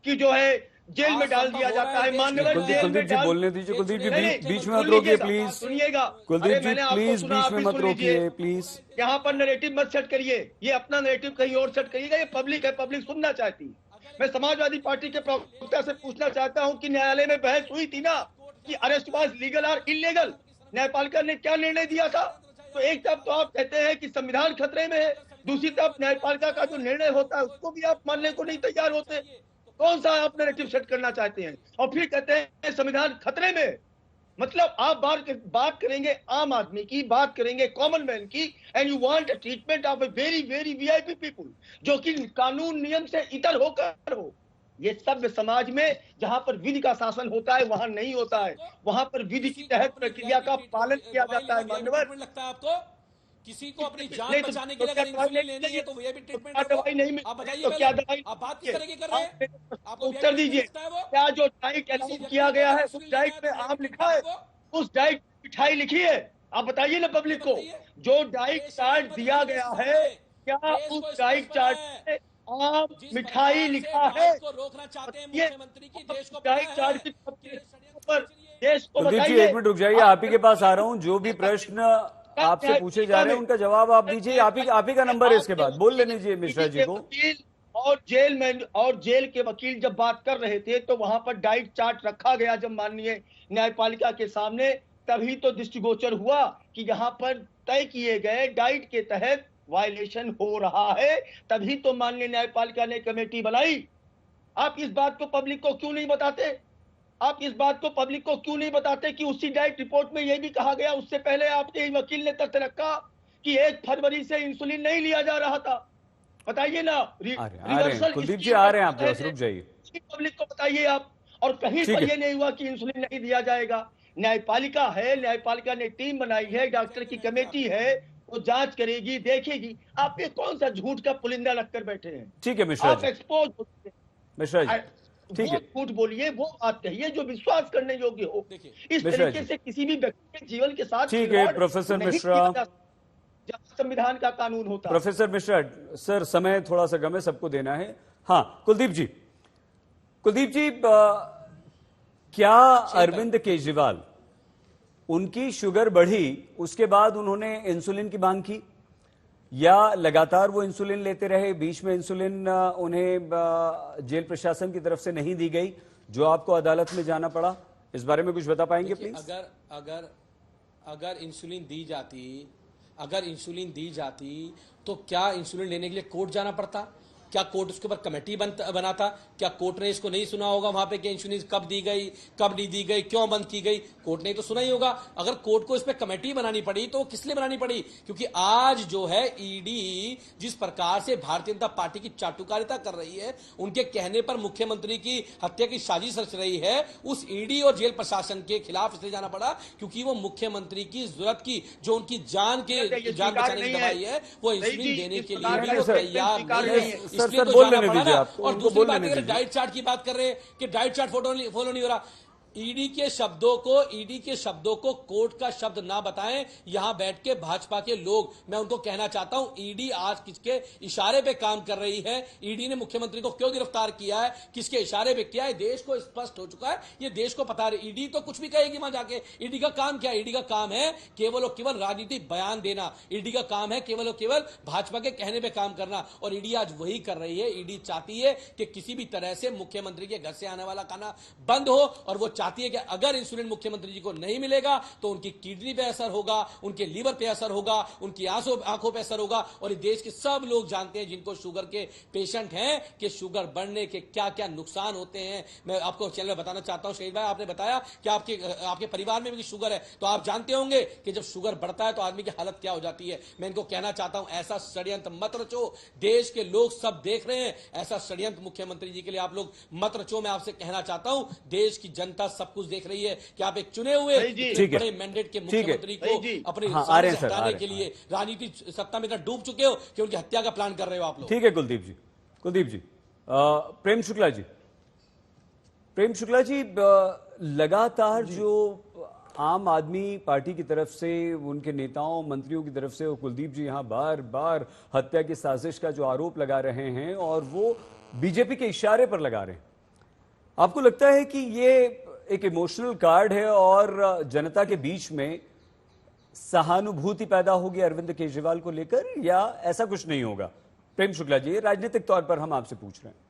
कि जो है जेल में डाल दिया जाता है। मान्यवर, कुलदीप जी बोलने दीजिए। कुलदीप जी बीच में मत रोकिए प्लीज। सुनिएगा, कुलदीप जी प्लीज बीच में मत रोकिए प्लीज। यहाँ पर नैरेटिव मत सेट करिए, ये अपना नैरेटिव कहीं और सेट करिएगा। ये पब्लिक है, पब्लिक सुनना चाहती है। मैं समाजवादी पार्टी के प्रवक्ता से पूछना चाहता हूँ कि न्यायालय में बहस हुई थी ना कि अरेस्ट वाज लीगल और इलीगल, न्यायपालिका ने क्या निर्णय दिया था? तो एक तरफ तो आप कहते हैं कि संविधान खतरे में है, दूसरी तरफ न्यायपालिका का जो निर्णय होता है उसको भी आप मानने को नहीं तैयार होते। कौन सा आप नैरेटिव सेट करना चाहते हैं? और फिर कहते हैं संविधान खतरे में। मतलब आप बात करेंगे आम आदमी की, बात करेंगे कॉमन मैन की, and you want a treatment of a very very VIP people, जो कि कानून नियम से इतर होकर हो। ये सभ्य समाज में जहां पर विधि का शासन होता है वहां नहीं होता है, वहां पर विधि की तहत प्रक्रिया का पालन किया जाता है। मान्यवर, लगता है आपको किसी को अपनी जान बचाने के लिए अगर इंसुलिन लेनी है तो वीआईपी ट्रीटमेंट दवाई नहीं, आप बताइए क्या दवाई, आप बात किस तरह की कर रहे हैं? आपको उत्तर दीजिए, क्या जो डाइट अलाउ किया गया है उस डाइट में आम लिखा है? उस डाइट मिठाई लिखी है? आप बताइए ना पब्लिक को, जो डाइट चार्ट दिया गया है क्या उस डाइट चार्ट में आम मिठाई लिखा है? रोकना चाहते हैं मुख्यमंत्री की, देश को डाइट चार्ट पर देश को कुलदीप जी 1 मिनट रुक जाइए, आप ही के पास आ रहा हूं। जो भी प्रश्न आपसे पूछे जा रहे हैं उनका जवाब आप दीजिए। आप ही का नंबर है, इसके बाद बोल लेने दीजिए मिश्रा जी को। और जेल के वकील जब बात कर रहे थे तो वहां पर डाइट चार्ट रखा गया जब माननीय न्यायपालिका के सामने, तभी तो दृष्टिगोचर हुआ कि यहाँ पर तय किए गए डाइट के तहत वायलेशन हो रहा है, तभी तो माननीय न्यायपालिका ने कमेटी बनाई। आप इस बात को पब्लिक को क्यों नहीं बताते? आप इस बात को पब्लिक को क्यों नहीं बताते कि उसी डाइट रिपोर्ट में यह भी कहा गया, उससे पहले आपके वकील ने तथ्य रखा कि 1 फरवरी से इंसुलिन नहीं लिया जा रहा था? बताइए ना। कुलदीप जी आ रहे हैं, आप रुक जाइए, पब्लिक को बताइए आप। और कहीं पर यह नहीं हुआ कि इंसुलिन नहीं दिया जाएगा। न्यायपालिका है, न्यायपालिका ने टीम बनाई है, डॉक्टर की कमेटी है, वो जांच करेगी, देखेगी। आप ये कौन सा झूठ का पुलिंदा रखकर बैठे हैं? ठीक है मिश्रा जी, एक्सपोज मिश्रा जी ठीक है, झूठ बोलिए, वो बात कहिए जो विश्वास करने योग्य हो। इस तरीके से किसी भी व्यक्ति के जीवन के साथ ठीक है प्रोफेसर मिश्रा, जब संविधान का कानून होता है। प्रोफेसर मिश्रा सर, समय थोड़ा सा कम है, सबको देना है। हाँ कुलदीप जी क्या अरविंद केजरीवाल, उनकी शुगर बढ़ी उसके बाद उन्होंने इंसुलिन की मांग की, या लगातार वो इंसुलिन लेते रहे? बीच में इंसुलिन उन्हें जेल प्रशासन की तरफ से नहीं दी गई, जो आपको अदालत में जाना पड़ा? इस बारे में कुछ बता पाएंगे प्लीज? अगर इंसुलिन दी जाती तो क्या इंसुलिन लेने के लिए कोर्ट जाना पड़ता? क्या कोर्ट उसके ऊपर कमेटी बनाता? क्या कोर्ट ने इसको नहीं सुना होगा वहां पे कि इंश्योरेंस कब दी गई, कब नहीं दी गई, क्यों बंद की गई? कोर्ट ने तो सुना ही होगा। अगर कोर्ट को इस पे कमेटी बनानी पड़ी तो किस लिए बनानी पड़ी? क्योंकि आज जो है ईडी जिस प्रकार से भारतीय जनता पार्टी की चाटुकारिता कर रही है, उनके कहने पर मुख्यमंत्री की हत्या की साजिश रच रही है, उस ईडी और जेल प्रशासन के खिलाफ इसलिए जाना पड़ा क्योंकि वो मुख्यमंत्री की जरूरत की, जो उनकी जान बचाने की दवाई है, वो इंसुलिन देने के लिए भी तैयार नहीं है। सर बोल लेने दीजिए आप। और दूसरी बात, अगर डाइट चार्ट की बात कर रहे हैं कि डाइट चार्ट फॉलो नहीं हो रहा, ईडी के शब्दों को कोर्ट का शब्द ना बताएं यहां बैठ के भाजपा के लोग। मैं उनको कहना चाहता हूं, ईडी आज किसके इशारे पे काम कर रही है? ईडी ने मुख्यमंत्री को क्यों गिरफ्तार किया है, किसके इशारे पे किया है? देश को स्पष्ट हो चुका है, ये देश को पता है। ईडी तो कुछ भी कहेगी वहां जाके। ईडी का काम क्या है? ईडी का काम है केवल और केवल राजनीतिक बयान देना। ईडी का काम है केवल और केवल भाजपा के कहने पे काम करना, और ईडी आज वही कर रही है। ईडी चाहती है कि किसी भी तरह से मुख्यमंत्री के घर से आने वाला खाना बंद हो, और वो चाहती है कि अगर इंसुलिन मुख्यमंत्री जी को नहीं मिलेगा तो उनकी किडनी पे असर होगा, उनके लीवर पे असर होगा, उनकी आंखों पे असर होगा। और ये देश के सब लोग जानते हैं जिनको शुगर के पेशेंट हैं कि शुगर बढ़ने के क्या क्या नुकसान होते हैं। मैं आपको चैनल में बताना चाहता हूं, शहीद भाई आपने बताया कि आपके परिवार में भी शुगर है, तो आप जानते होंगे कि जब शुगर बढ़ता है तो आदमी की हालत क्या हो जाती है। मैं इनको कहना चाहता हूं ऐसा षड्यंत्र मत रचो, देश के लोग सब देख रहे हैं, ऐसा षड्यंत्र मुख्यमंत्री जी के लिए आप लोग मत रचो। मैं आपसे कहना चाहता हूं देश की जनता सब कुछ देख रही है कि आप एक चुने हुए बड़े मैंडेट के मुख्यमंत्री को अपने हटाने के लिए राजनीति सत्ता में इतना डूब चुके हो कि उनकी हत्या का प्लान कर रहे हो आप लोग। ठीक है कुलदीप जी प्रेम शुक्ला जी लगातार जो आम आदमी पार्टी की तरफ से, उनके नेताओं मंत्रियों की तरफ से, और कुलदीप जी यहां बार बार हत्या की साजिश का जो आरोप लगा रहे हैं और वो बीजेपी के इशारे पर लगा रहे हैं, आपको लगता है कि ये एक इमोशनल कार्ड है और जनता के बीच में सहानुभूति पैदा होगी अरविंद केजरीवाल को लेकर, या ऐसा कुछ नहीं होगा? प्रेम शुक्ला जी, राजनीतिक तौर पर हम आपसे पूछ रहे हैं।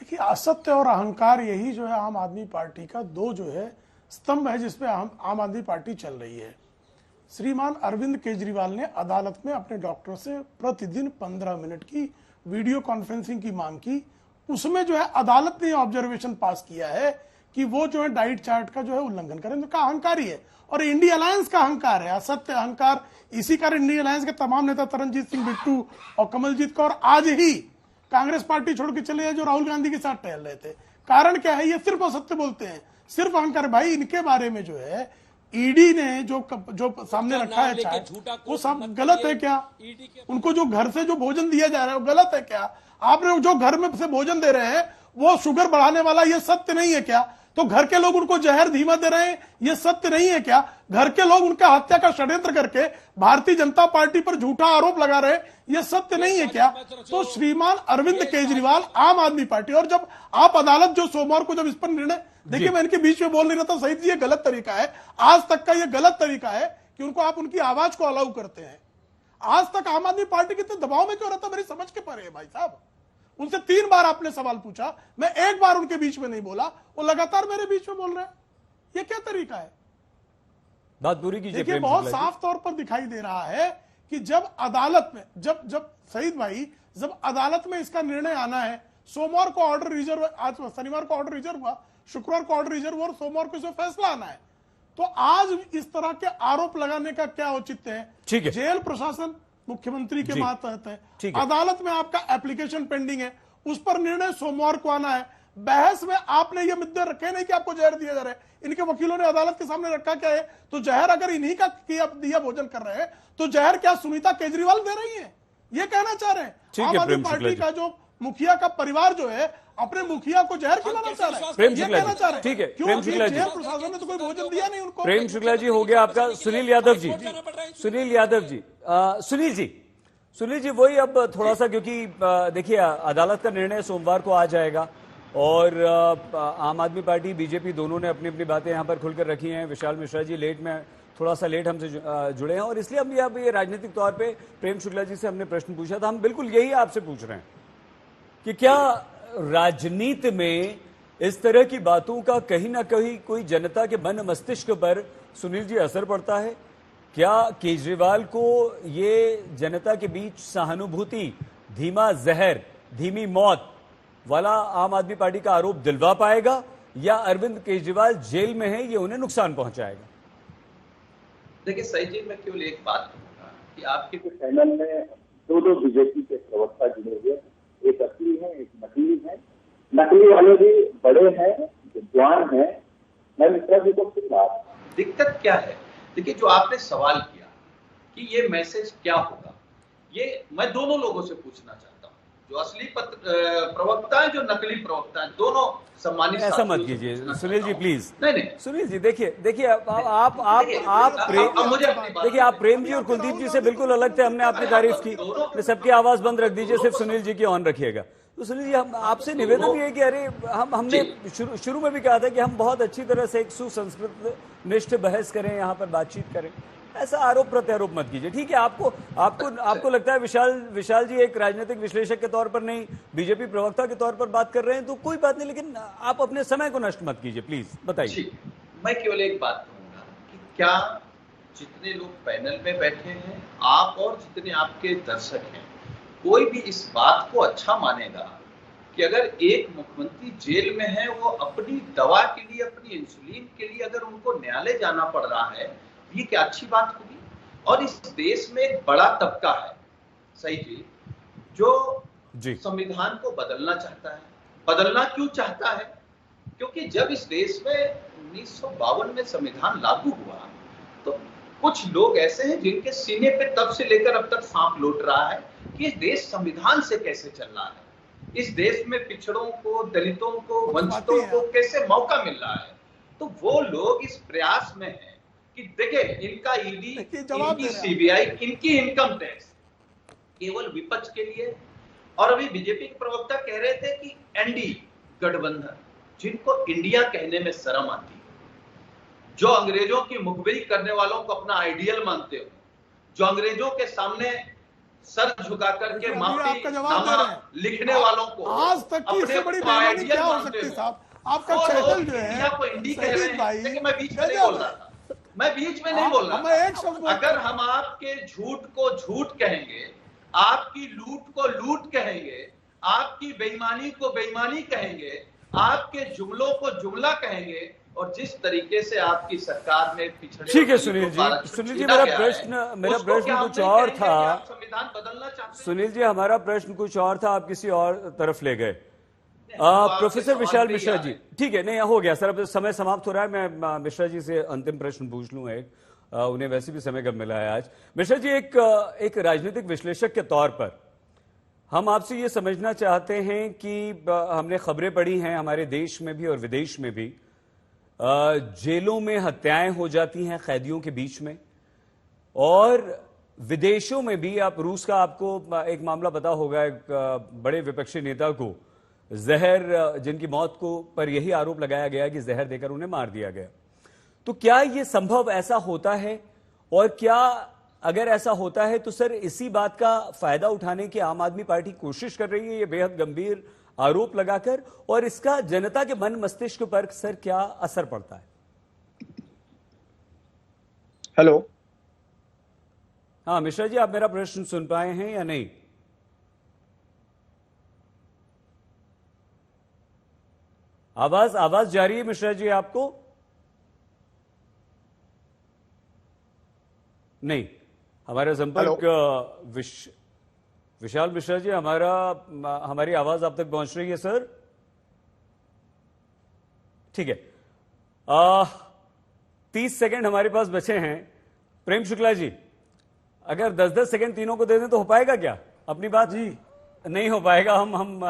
देखिए, असत्य और अहंकार यही जो है आम आदमी पार्टी का दो जो है स्तंभ है जिसपे आम आदमी पार्टी चल रही है। श्रीमान अरविंद केजरीवाल ने अदालत में अपने डॉक्टर से प्रतिदिन 15 मिनट की वीडियो कॉन्फ्रेंसिंग की मांग की। उसमें जो है अदालत ने ऑब्जर्वेशन पास किया है कि वो जो है डाइट चार्ट का जो है उल्लंघन करें, तो का अहंकार ही है और इंडिया अलायंस का अहंकार है, असत्य अहंकार। इसी कारण इंडिया अलायंस के तमाम नेता तरनजीत सिंह बिट्टू और कमलजीत कौर आज ही कांग्रेस पार्टी छोड़ के चले गए जो राहुल गांधी के साथ टहल रहे थे। कारण क्या है? ये सिर्फ असत्य बोलते हैं, सिर्फ अहंकार। भाई इनके बारे में जो है ईडी ने जो सामने रखा है चार्ट, वो सब गलत है क्या? उनको जो घर से जो भोजन दिया जा रहा है वो गलत है क्या? आपने जो घर में से भोजन दे रहे हैं वो शुगर बढ़ाने वाला, ये सत्य नहीं है क्या? तो घर के लोग उनको जहर धीमा दे रहे हैं, ये सत्य नहीं है क्या? घर के लोग उनका हत्या का षड्यंत्र करके भारतीय जनता पार्टी पर झूठा आरोप लगा रहे हैं, ये सत्य नहीं है क्या? तो श्रीमान अरविंद केजरीवाल आम आदमी पार्टी, और जब आप अदालत जो सोमवार को जब इस पर निर्णय, देखिए मैं इनके बीच में बोल नहीं रहा था, शहीद जी ये गलत तरीका है, आज तक का ये गलत तरीका है कि उनको आप उनकी आवाज को अलाउ करते हैं। आज तक आम आदमी पार्टी के दबाव में क्यों रहता, मेरी समझ के परे है भाई साहब। उनसे 3 बार आपने सवाल पूछा, मैं 1 बार उनके बीच में नहीं बोला, वो लगातार मेरे बीच में बोल रहे हैं। ये क्या तरीका है? बात पूरी कीजिए। देखिए बहुत साफ तौर पर दिखाई दे रहा है कि जब अदालत में जब शहीद भाई जब अदालत में इसका निर्णय आना है, सोमवार को ऑर्डर रिजर्व, आज शनिवार को ऑर्डर रिजर्व हुआ, शुक्रवार को ऑर्डर रिजर्व और सोमवार को इसमें फैसला आना है, तो आज इस तरह के आरोप लगाने का क्या औचित्य है? ठीक है। जेल प्रशासन मुख्यमंत्री के मातहत है, अदालत में आपका एप्लीकेशन पेंडिंग है, उस पर निर्णय सोमवार को आना है। बहस में आपने ये मुद्दे रखे नहीं कि आपको जहर दिया जा रहा है, इनके वकीलों ने अदालत के सामने रखा क्या है? तो जहर अगर इन्हीं का दिया भोजन कर रहे हैं तो जहर क्या सुनीता केजरीवाल दे रही है? ये कहना चाह रहे हैं। आम आदमी पार्टी का जो मुखिया का परिवार जो है अपने मुखिया को जहर खिलाना चाह रहा है, ये कहना चाह रहे हैं। ठीक है, क्यों जेल प्रशासन ने तो कोई भोजन दिया नहीं उनको। प्रेम शुक्ला जी हो गया आपका। सुनील यादव जी, सुनील जी वही अब थोड़ा सा, क्योंकि देखिए अदालत का निर्णय सोमवार को आ जाएगा और आम आदमी पार्टी बीजेपी दोनों ने अपनी अपनी बातें यहां पर खुलकर रखी हैं। विशाल मिश्रा जी थोड़ा सा लेट हमसे जुड़े हैं और इसलिए अब ये राजनीतिक तौर पे प्रेम शुक्ला जी से हमने प्रश्न पूछा था, हम बिल्कुल यही आपसे पूछ रहे हैं कि क्या राजनीति में इस तरह की बातों का कहीं ना कहीं कोई जनता के मन मस्तिष्क पर सुनील जी असर पड़ता है? क्या केजरीवाल को ये जनता के बीच सहानुभूति, धीमा जहर, धीमी मौत वाला आम आदमी पार्टी का आरोप दिलवा पाएगा, या अरविंद केजरीवाल जेल में है ये उन्हें नुकसान पहुंचाएगा? देखिए सही जी, मैं केवल एक बात कहूंगा कि आपके के चैनल में 2 बीजेपी के प्रवक्ता जुड़े हुए, एक असली है एक नकली है। नकली वाले भी बड़े हैं, विद्वान हैं। मैं मिश्रा जी को बात, दिक्कत क्या है? देखिए जो आपने सवाल किया कि ये मैसेज क्या होगा, ये मैं दोनों लोगों से पूछना चाहता हूँ, जो असली प्रवक्ता है, जो नकली प्रवक्ता है, दोनों सम्मानित। ऐसा मत कीजिए सुनील जी प्लीज। नहीं सुनील जी देखिए आप प्रेम जी और कुलदीप जी से बिल्कुल अलग थे, हमने आपकी तारीफ की, सबकी आवाज बंद रख दीजिए, सिर्फ सुनील जी की ऑन रखिएगा। तो सुनील जी हम आपसे निवेदन ये है कि अरे हमने शुरू में भी कहा था कि हम बहुत अच्छी तरह से एक सुसंस्कृत निष्ठ बहस करें, यहाँ पर बातचीत करें, ऐसा आरोप प्रत्यारोप मत कीजिए। ठीक है, आपको लगता है विशाल जी एक राजनीतिक विश्लेषक के तौर पर नहीं, बीजेपी प्रवक्ता के तौर पर बात कर रहे हैं, तो कोई बात नहीं, लेकिन आप अपने समय को नष्ट मत कीजिए, प्लीज बताइए। मैं केवल एक बात कहूंगा कि क्या जितने लोग पैनल में बैठे हैं, आप और जितने आपके दर्शक हैं, कोई भी इस बात को अच्छा मानेगा कि अगर एक मुख्यमंत्री जेल में है, वो अपनी दवा के लिए, अपनी इंसुलिन के लिए अगर उनको न्यायालय जाना पड़ रहा है, ये क्या अच्छी बात होगी? और इस देश में एक बड़ा तबका है, सही जी, जो संविधान को बदलना चाहता है। बदलना क्यों चाहता है? क्योंकि जब इस देश में 1952 में संविधान लागू हुआ, तो कुछ लोग ऐसे हैं जिनके सीने पे तब से लेकर अब तक सांप लौट रहा है कि ये देश संविधान से कैसे चल रहा है, इस देश में पिछड़ों को, दलितों को, वंचितों को कैसे मौका मिल रहा है। तो वो लोग इस प्रयास में हैं कि देखिए, इनका ईडी, इनकी सीबीआई, इनकी इनकम टैक्स केवल विपक्ष के लिए। और अभी बीजेपी के प्रवक्ता कह रहे थे कि एनडी गठबंधन, जिनको इंडिया कहने में शर्म आती है, जो अंग्रेजों की मुखबिरी करने वालों को अपना आइडियल मानते हो, जो अंग्रेजों के सामने सर झुका करके माफी नामा लिखने वालों को आज तक की इससे बड़ी बेईमानी क्या हो सकती साहब? आपका चैनल जो है को इंडी कह रहे हैं, लेकिन मैं बीच में नहीं बोल रहा था, मैं बीच में नहीं बोल रहा था। अगर हम आपके झूठ को झूठ कहेंगे, आपकी लूट को लूट कहेंगे, आपकी बेईमानी को बेईमानी कहेंगे, आपके जुमलों को जुमला कहेंगे, और जिस तरीके से आपकी सरकार में पिछड़े। ठीक है सुनील जी, मेरा प्रश्न कुछ और था। संविधान बदलना चाहते हैं सुनील जी, हमारा प्रश्न कुछ और था, आप किसी और तरफ ले गए। प्रोफेसर विशाल मिश्रा जी, ठीक है, नहीं हो गया सर, अब समय समाप्त हो रहा है। मैं मिश्रा जी से अंतिम प्रश्न पूछ लूं एक, उन्हें वैसे भी समय कब मिला है आज। मिश्रा जी, एक राजनीतिक विश्लेषक के तौर पर हम आपसे ये समझना चाहते हैं कि हमने खबरें पढ़ी हैं हमारे देश में भी और विदेश में भी, जेलों में हत्याएं हो जाती हैं कैदियों के बीच में, और विदेशों में भी। आप रूस का, आपको एक मामला पता होगा, एक बड़े विपक्षी नेता को जहर, जिनकी मौत को पर यही आरोप लगाया गया कि जहर देकर उन्हें मार दिया गया। तो क्या ये संभव ऐसा होता है? और क्या अगर ऐसा होता है तो सर इसी बात का फायदा उठाने की आम आदमी पार्टी कोशिश कर रही है, ये बेहद गंभीर आरोप लगाकर, और इसका जनता के मन मस्तिष्क पर सर क्या असर पड़ता है? हेलो, हाँ मिश्रा जी, आप मेरा प्रश्न सुन पाए हैं या नहीं? आवाज जा रही है मिश्रा जी आपको? नहीं, हमारा संपर्क विशाल मिश्रा जी, हमारी आवाज आप तक पहुंच रही है सर? ठीक है, 30 सेकंड हमारे पास बचे हैं। प्रेम शुक्ला जी, अगर 10-10 सेकंड तीनों को दे दें तो हो पाएगा क्या अपनी बात? जी नहीं हो पाएगा। हम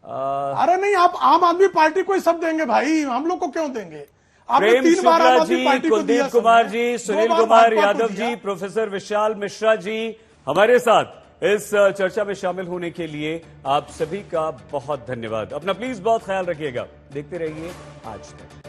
अरे नहीं, आप आम आदमी पार्टी को ही सब देंगे भाई, हम लोग को क्यों देंगे? प्रेम शुक्ला जी, कुलदीप कुमार जी, सुनील कुमार यादव जी, प्रोफेसर विशाल मिश्रा जी हमारे साथ इस चर्चा में शामिल होने के लिए आप सभी का बहुत धन्यवाद। अपना प्लीज बहुत ख्याल रखिएगा। देखते रहिए आज तक।